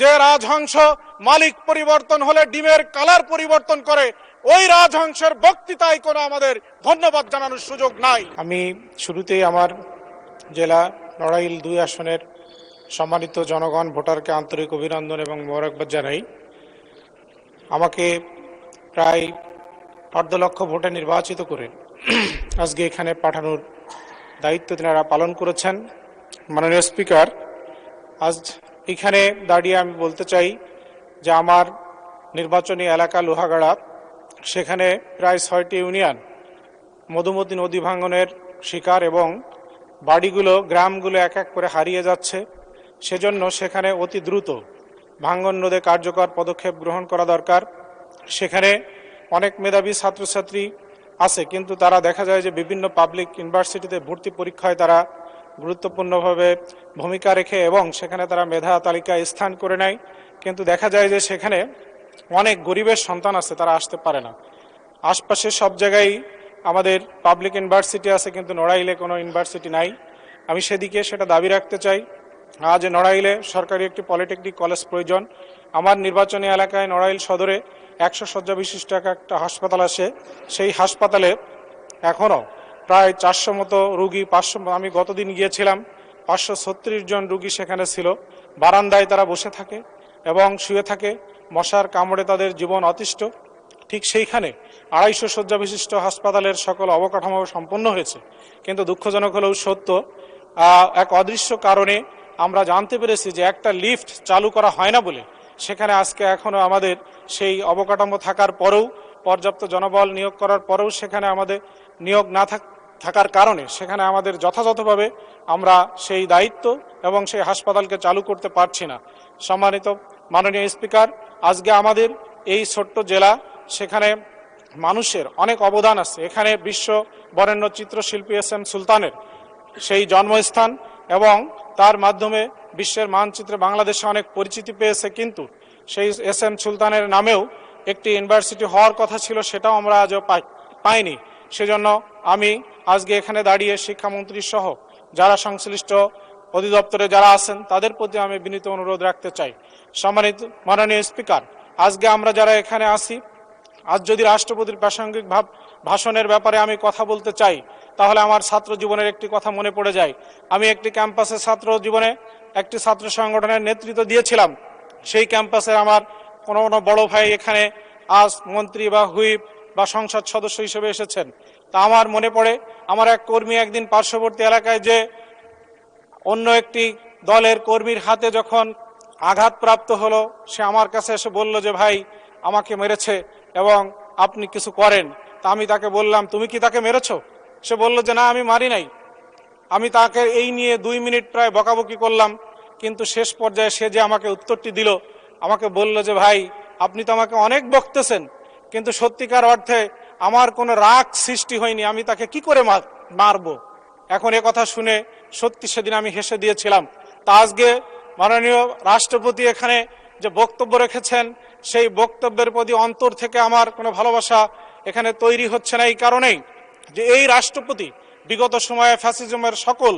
যে রাজহংস মালিক পরিবর্তন হলে ডিমের কালার পরিবর্তন করে, ওই রাজহংসের বক্তৃতায় কোনো আমাদের ধন্যবাদ জানানোর সুযোগ নাই। আমি শুরুতেই আমার জেলা নড়াইল ২ আসনের সম্মানিত জনগণ, ভোটারকে আন্তরিক অভিনন্দন এবং মোবারকবাদ জানাই। আমাকে প্রায় ১.৫ লক্ষ ভোটে নির্বাচিত করে আজকে এখানে পাঠানোর দায়িত্ব তেনারা পালন করেছেন। মাননীয় স্পিকার, আজ এখানে দাঁড়িয়ে আমি বলতে চাই যে আমার নির্বাচনী এলাকা লোহাগাড়া, সেখানে প্রায় ৬টি ইউনিয়ন মধুমতি নদী ভাঙনের শিকার এবং বাড়িগুলো, গ্রামগুলো এক এক করে হারিয়ে যাচ্ছে। সেজন্য সেখানে অতি দ্রুত ভাঙন রোধে কার্যকর পদক্ষেপ গ্রহণ করা দরকার। সেখানে অনেক মেধাবী ছাত্রছাত্রী আছে, কিন্তু তারা দেখা যায় যে বিভিন্ন পাবলিক ইউনিভার্সিটিতে ভর্তি পরীক্ষায় তারা গুরুত্বপূর্ণভাবে ভূমিকা রেখে এবং সেখানে তারা মেধা তালিকায় স্থান করে নেয়, কিন্তু দেখা যায় যে সেখানে অনেক গরিবের সন্তান আছে, তারা আসতে পারে না। আশপাশে সব জায়গায় আমাদের পাবলিক ইউনিভার্সিটি আছে, কিন্তু নড়াইলে কোনো ইউনিভার্সিটি নাই। আমি সেদিকে সেটা দাবি রাখতে চাই। আজ নড়াইলে সরকারি একটি পলিটেকনিক কলেজ প্রয়োজন। আমার নির্বাচনী এলাকায় নড়াইল সদরে ১০০ শয্যা বিশিষ্ট একটা হাসপাতাল আছে। সেই হাসপাতালে এখনও প্রায় ৪০০ মতো রুগী, ৫০০, আমি গতদিন গিয়েছিলাম, ৫৩৬ জন রুগী সেখানে ছিল। বারান্দায় তারা বসে থাকে এবং শুয়ে থাকে, মশার কামড়ে তাদের জীবন অতিষ্ঠ। ঠিক সেইখানে ২৫০ শয্যা বিশিষ্ট হাসপাতালের সকল অবকাঠামো সম্পন্ন হয়েছে, কিন্তু দুঃখজনক হলেও সত্য, এক অদৃশ্য কারণে আমরা জানতে পেরেছি যে একটা লিফট চালু করা হয় না বলে সেখানে আজকে এখনো আমাদের সেই অবকাঠামো থাকার পরেও, পর্যাপ্ত জনবল নিয়োগ করার পরেও সেখানে আমাদের নিয়োগ না থাকার কারণে সেখানে আমাদের যথাযথভাবে আমরা সেই দায়িত্ব এবং সেই হাসপাতালকে চালু করতে পারছি না। সম্মানিত মাননীয় স্পিকার, আজকে আমাদের এই ছোট্ট জেলা, সেখানে মানুষের অনেক অবদান আছে। এখানে বিশ্ব বরেণ্য চিত্রশিল্পী এস এম সুলতানের সেই জন্মস্থান এবং তার মাধ্যমে বিশ্বের মানচিত্রে বাংলাদেশে অনেক পরিচিতি পেয়েছে, কিন্তু সেই এস এম সুলতানের নামেও একটি ইউনিভার্সিটি হওয়ার কথা ছিল, সেটাও আমরা আজও পাইনি। সেজন্য আমি আজকে এখানে দাঁড়িয়ে শিক্ষামন্ত্রী সহ যারা সংশ্লিষ্ট অধিদপ্তরে যারা আছেন তাদের প্রতি আমি বিনীত অনুরোধ রাখতে চাই। সম্মানিত মাননীয় স্পিকার, আজকে আমরা যারা এখানে আছি, আজ যদি রাষ্ট্রপতির প্রাসঙ্গিক ভাষণের ব্যাপারে আমি কথা বলতে চাই, তাহলে আমার ছাত্র জীবনের একটি কথা মনে পড়ে যায়। আমি একটি ক্যাম্পাসে ছাত্র জীবনে একটি ছাত্র সংগঠনের নেতৃত্ব দিয়েছিলাম। সেই ক্যাম্পাসে আমার কোনো বড় ভাই এখানে আজ মন্ত্রী বা হুইপ বা সংসদ সদস্য হিসেবে এসেছেন। তা আমার মনে পড়ে, আমার এক কর্মী একদিন পার্শ্ববর্তী এলাকায় যে অন্য একটি দলের কর্মীর হাতে যখন আঘাতপ্রাপ্ত হলো, সে আমার কাছে এসে বলল যে ভাই আমাকে মেরেছে এবং আপনি কিছু করেন। তা আমি তাকে বললাম, তুমি কি তাকে মেরেছো? সে বলল যে না, আমি মারি নাই। আমি তাকে এই নিয়ে ২ মিনিট প্রায় বকাবকি করলাম, কিন্তু শেষ পর্যায়ে সে যে আমাকে উত্তরটি দিল, আমাকে বলল যে ভাই আপনি তো আমাকে অনেক বকতেছেন, কিন্তু সত্যিকার অর্থে আমার কোনো রাগ সৃষ্টি হয়নি, আমি তাকে কি করে মারবো। এখন এ কথা শুনে সত্যি সেদিন আমি হেসে দিয়েছিলাম। তা আজকে মাননীয় রাষ্ট্রপতি এখানে যে বক্তব্য রেখেছেন, সেই বক্তব্যের প্রতি অন্তর থেকে আমার কোনো ভালোবাসা এখানে তৈরি হচ্ছে না, এই কারণেই যে এই রাষ্ট্রপতি বিগত সময়ে ফ্যাসিজমের সকল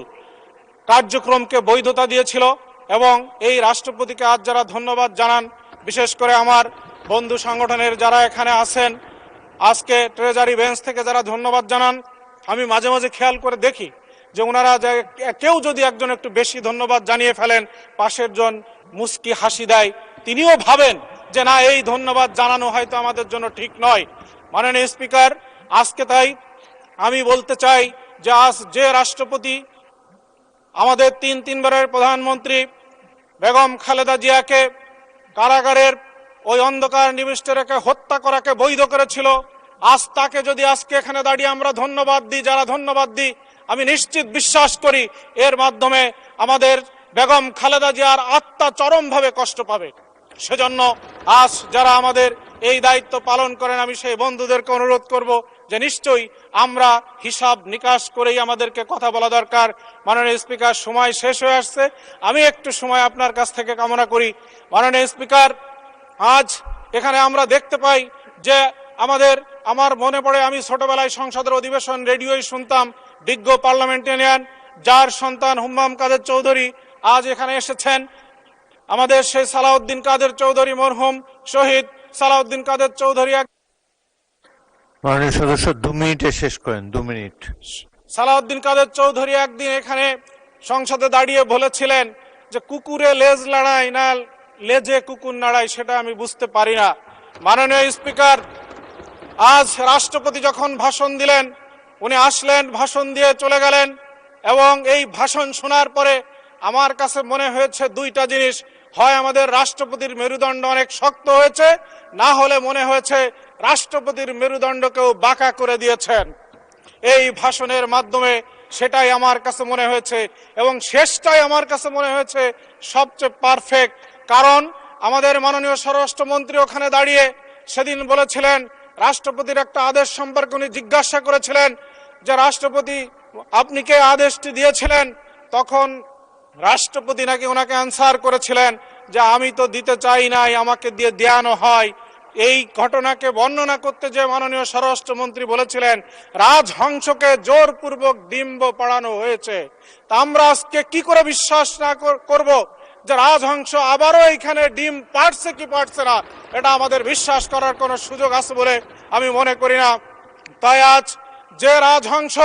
কার্যক্রমকে বৈধতা দিয়েছিল এবং এই রাষ্ট্রপতিকে আজ যারা ধন্যবাদ জানান, বিশেষ করে আমার বন্ধু সংগঠনের যারা এখানে আছেন, আজকে ট্রেজারি বেঞ্চ থেকে যারা ধন্যবাদ জানান, আমি মাঝে মাঝে খেয়াল করে দেখি যে ওনারা কেউ যদি একজন একটু বেশি ধন্যবাদ জানিয়ে ফেলেন, পাশের জন মুস্কি হাসি দেয়, তিনিও ভাবেন যে না, এই ধন্যবাদ জানানো হয়তো আমাদের জন্য ঠিক নয়। মাননীয় স্পিকার, আজকে তাই আমি বলতে চাই যে আজ যে রাষ্ট্রপতি আমাদের তিনবারের প্রধানমন্ত্রী বেগম খালেদা জিয়াকে কারাগারের ওই অন্ধকার নিবিষ্ট রেখে হত্যা করাকে বৈধ করেছিল, আজ তাকে যদি আজকে এখানে দাঁড়িয়ে আমরা ধন্যবাদ দিই, যারা ধন্যবাদ দিই, আমি নিশ্চিত বিশ্বাস করি এর মাধ্যমে আমাদের বেগম খালেদা জিয়ার আত্মা চরমভাবে কষ্ট পাবে। সেজন্য আজ যারা আমাদের এই দায়িত্ব পালন করেন, আমি সেই বন্ধুদেরকে অনুরোধ করব যে নিশ্চয়ই আমরা হিসাব নিকাশ করেই আমাদেরকে কথা বলা দরকার। মাননীয় স্পিকার, সময় শেষ হয়ে আসছে, আমি একটু সময় আপনার কাছ থেকে কামনা করি। মাননীয় স্পিকার, আজ এখানে আমরা দেখতে পাই যে আমার মনে পড়ে, আমি ছোটবেলায় সংসদের অধিবেশন রেডিওই শুনতাম, বিজ্ঞ পার্লামেন্টেরিয়ান যার সন্তান হুম্মাম কাদের চৌধুরী আজ এখানে এসেছেন। আমাদের সেই সালাউদ্দিন কাদের চৌধুরী মরহুম শহীদ সালাউদ্দিন কাদের চৌধুরী মাননীয় সদস্য 2 মিনিটে শেষ করেন, 2 মিনিট। সালাউদ্দিন কাদের চৌধুরী একদিন এখানে সংসদে দাঁড়িয়ে বলেছিলেন যে কুকুরে লেজ লড়াই না লেজে কুকুর নাড়াই, সেটা আমি বুঝতে পারি না। মাননীয় স্পিকার, আজ রাষ্ট্রপতি যখন ভাষণ দিলেন, উনি আসলেন, ভাষণ দিয়ে চলে গেলেন, এবং এই ভাষণ শোনার পরে আমার কাছে মনে হয়েছে দুইটা জিনিস। হয় আমাদের রাষ্ট্রপতির মেরুদণ্ড অনেক শক্ত হয়েছে, না হলে মনে হয়েছে রাষ্ট্রপতির মেরুদণ্ডকেও বাঁকা করে দিয়েছেন এই ভাষণের মাধ্যমে। সেটাই আমার কাছে মনে হয়েছে, এবং শেষটাই আমার কাছে মনে হয়েছে সবচেয়ে পারফেক্ট। কারণ আমাদের মাননীয় স্বরাষ্ট্রমন্ত্রী ওখানে দাঁড়িয়ে সেদিন বলেছিলেন, রাষ্ট্রপতির একটা আদেশ সম্পর্কে উনি জিজ্ঞাসা করেছিলেন যে রাষ্ট্রপতি আপনি কে আদেশটি দিয়েছিলেন, তখন রাষ্ট্রপতি নাকি ওনাকে আনসার করেছিলেন যে আমি তো দিতে চাই নাই, আমাকে দিয়ে দেয়ানো হয়। এই ঘটনাকে বর্ণনা করতে যে মাননীয় স্বরাষ্ট্রমন্ত্রী বলেছিলেন রাজহংসকে জোরপূর্বক ডিম্ব পড়ানো হয়েছে। তা আমরা আজকে কি করে বিশ্বাস না করব যে রাজহংস আবারও এখানে ডিম পাড়ছে কি পাড়ছে না, এটা আমাদের বিশ্বাস করার কোনো সুযোগ আছে বলে আমি মনে করি না। তাই আজ যে রাজহংস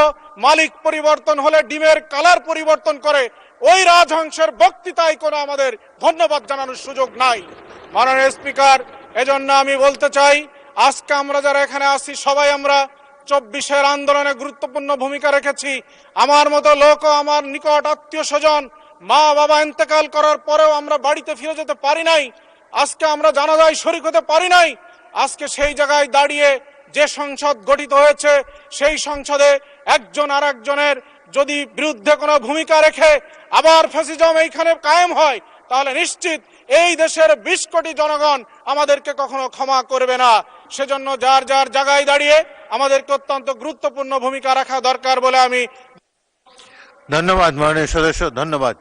মালিক পরিবর্তন হলে ডিমের কালার পরিবর্তন করে, ওই রাজহংসের বক্তৃতায় কোনো আমাদের ধন্যবাদ জানানোর সুযোগ নাই। মাননীয় স্পিকার, এজন্য আমি বলতে চাই, আজকে আমরা যারা এখানে আছি সবাই আমরা 24-এর আন্দোলনে গুরুত্বপূর্ণ ভূমিকা রেখেছি। আমার মতো লোকও, আমার নিকট আত্মীয় স্বজন, মা বাবা ইন্তেকাল করার পরেও আমরা বাড়িতে ফিরে যেতে পারি নাই, আজকে আমরা জানাজায় শরীক হতে পারি নাই। আজকে সেই জায়গায় দাঁড়িয়ে যে সংসদ গঠিত হয়েছে, সেই সংসদে একজন আর একজনের যদি বিরুদ্ধে কোনো ভূমিকা রেখে আবার ফ্যাসিজম এইখানে কায়েম হয়, তাহলে নিশ্চিত এই দেশের 20 কোটি জনগণ আমাদেরকে কখনো ক্ষমা করবে না। সেজন্য যার যার জায়গায় দাঁড়িয়ে আমাদেরকে অত্যন্ত গুরুত্বপূর্ণ ভূমিকা রাখা দরকার বলে আমি। ধন্যবাদ মাননীয় সদস্য, ধন্যবাদ।